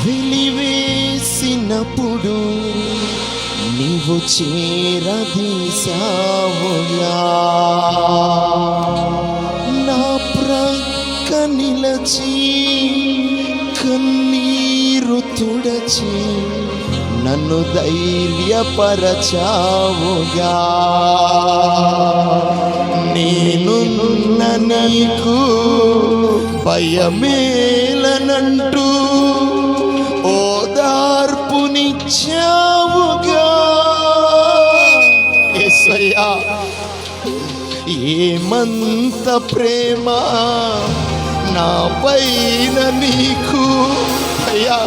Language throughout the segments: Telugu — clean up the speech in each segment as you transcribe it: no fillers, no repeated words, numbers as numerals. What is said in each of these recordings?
వెలివేసినప్పుడు నీవు చేరదీశావుగా, నా ప్రక్క నిలచి కన్నీరు తుడచి నన్ను ధైర్యపరచావుగా. నేనున్న నీకు భయమేలనంటూ ఓదార్పునిచ్చావుగా. యేసయ్యా, ఏమంత ప్రేమ నా పైన నీకు, అయ్యా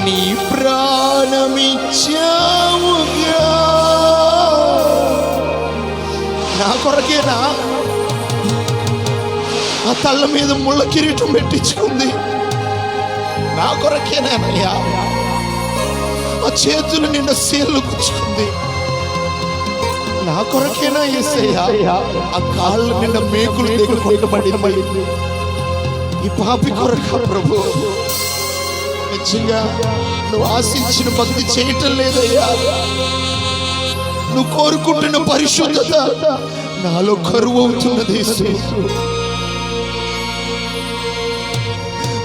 నీ ప్రాణమిచ్చావుగా. నా కొరకేనా ఆ తల్ల మీద ముళ్ళ కిరీటం పెట్టించుకుంది? నా కొరకేనానయ్యా ఆ చేతులు నిండా సీళ్ళు గుచ్చుకుంది? నా కొరకేనా యేసయ్యా ఆ కాళ్ళ నిండా మేకులు కొట్టబడింది? ఈ పాపి కొరక ప్రభు. నిజంగా నువ్వు ఆశించిన భక్తి చేయటం లేదయ్యా. నువ్వు కోరుకుంటున్న పరిశుద్ధత నాలో కరువు అవుతున్నది.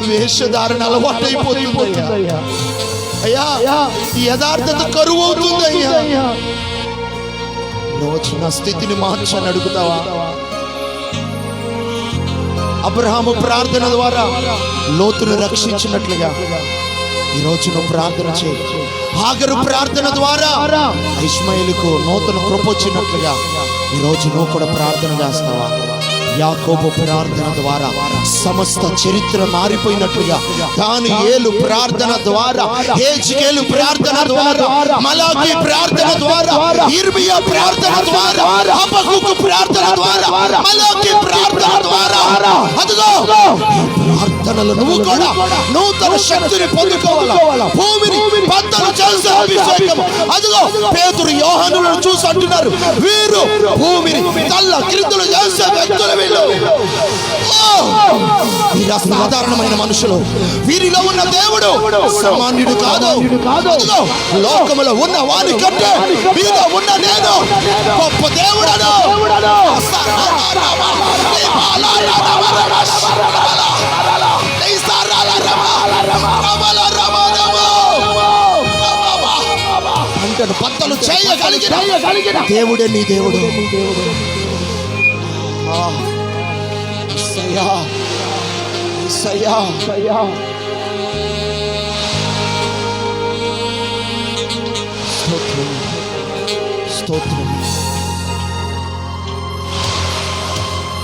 వేషధారణ అలవాటైపోతుందయ్యా. అయ్యా ఈ యథార్థత కరువు అవుతుందయ్యా. రోజు నా స్థితిని మార్చని అడుగుతావా? అబ్రహాము ప్రార్థన ద్వారా లోతును రక్షించినట్లుగా ఈరోజు నువ్వు ప్రార్థన చేయి. హాగరు ప్రార్థన ద్వారా ఇష్మాయిలుకు నూతన కృప వచ్చినట్లుగా ఈరోజు నువ్వు కూడా ప్రార్థన చేస్తావా? యాకోబు ప్రార్థన ద్వారా సమస్త చరిత్ర మారిపోయినట్లుగా, దానియేలు ప్రార్థన ద్వారా, హేజ్కేలు ప్రార్థన ద్వారా, మలాకి ప్రార్థన ద్వారా, ఇర్మియా ప్రార్థన ద్వారా, హబక్కూకు ప్రార్థన ద్వారా, మలాకి ప్రార్థన ద్వారా, అదిగో ప్రార్థనలు నువ్వు కూడా నూతన శక్తిని పొందుకోవాలా. భూమిని బద్దలు చేసే అభిషేకం. అదిగో పేతురు యోహానులను చూసి అంటున్నారు, వీరు భూమిని తల్ల క్రిందులు చేసే వ్యక్తులు. వీరు అసాధారణమైన మనుషులు. వీరిలో ఉన్న దేవుడు సామాన్యుడు కాదు. లోకములో ఉన్న వారి కంటే వీరిలో ఉన్న నేను గొప్ప దేవుడను. అంటను బద్దలు చేయగలిగిన దేవుడే నీ దేవుడు. స్తోత్రం.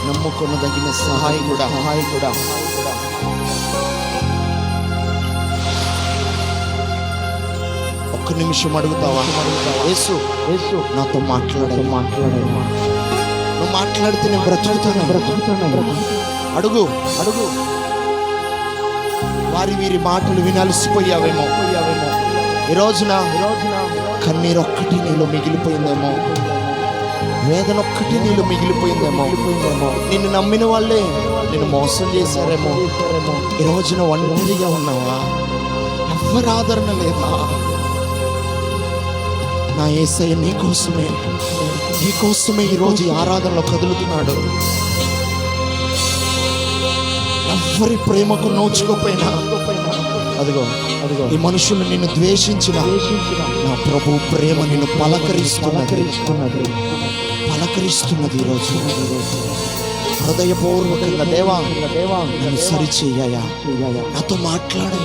నమ్ముకొనదగిన సహాయకుడా. ఒక్క నిమిషం అడుగుతావా? యేసు నాతో మాట్లాడు. నువ్వు మాట్లాడితే నేను బ్రతుకుతాను. అడుగు. వీరి మాటలు వినలిసిపోయావేమో. ఈ రోజున కన్నీరు ఒక్కటి నీలో మిగిలిపోయిందేమో, వేదన ఒక్కటి నీలో మిగిలిపోయిందేమో. నిన్ను నమ్మిన వాళ్ళే నిన్ను మోసం చేశారేమో. ఈ రోజున ఒంటరిగా ఉన్నావా? ఎవరి ఆదరణ లేదా? నా యేసయ్య నీకోసమే ఈరోజు ఈ ఆరాధనలో కదులుతున్నాడు. ఎవరి ప్రేమకు నోచుకోపోయినా, అదిగో ఈ మనుషులు నిన్ను ద్వేషించిన నా ప్రభు ప్రేమ నిన్ను పలకరిస్తున్నది ఈరోజు. హృదయపూర్వకంగా దేవా నన్ను సరిచేయ్యా, నాతో మాట్లాడు,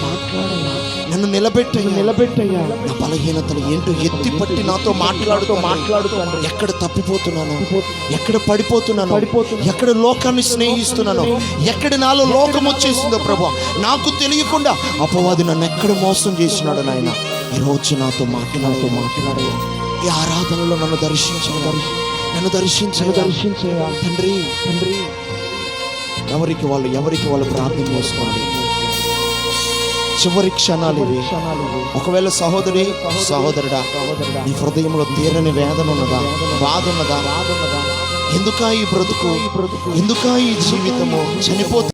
నన్ను నిలబెట్టయ్యా. నా బలహీనతలు ఏంటో ఎత్తిపట్టి నాతో మాట్లాడుతూ ఎక్కడ తప్పిపోతున్నాను, ఎక్కడ పడిపోతున్నాను, ఎక్కడ లోకాన్ని స్నేహిస్తున్నాను, ఎక్కడ నాలో లోకం వచ్చేసిందో ప్రభు నాకు తెలియకుండా అపవాది నన్ను ఎక్కడ మోసం చేసినాడు నాయన. ఈరోజు నాతో మాట్లాడయ్యా. ఈ ఆరాధనలో నన్ను దర్శించగా తండ్రి. ఎవరికి వాళ్ళు ప్రార్థన చేసుకోండి. చివరి క్షణాలు ఇవి. ఒకవేళ సహోదరుడా నీ హృదయంలో తీరని వేదన ఉన్నదా, బాధ ఉన్నదా? ఎందుకా ఈ బ్రతుకు, ఎందుకా ఈ జీవితము? చనిపోతే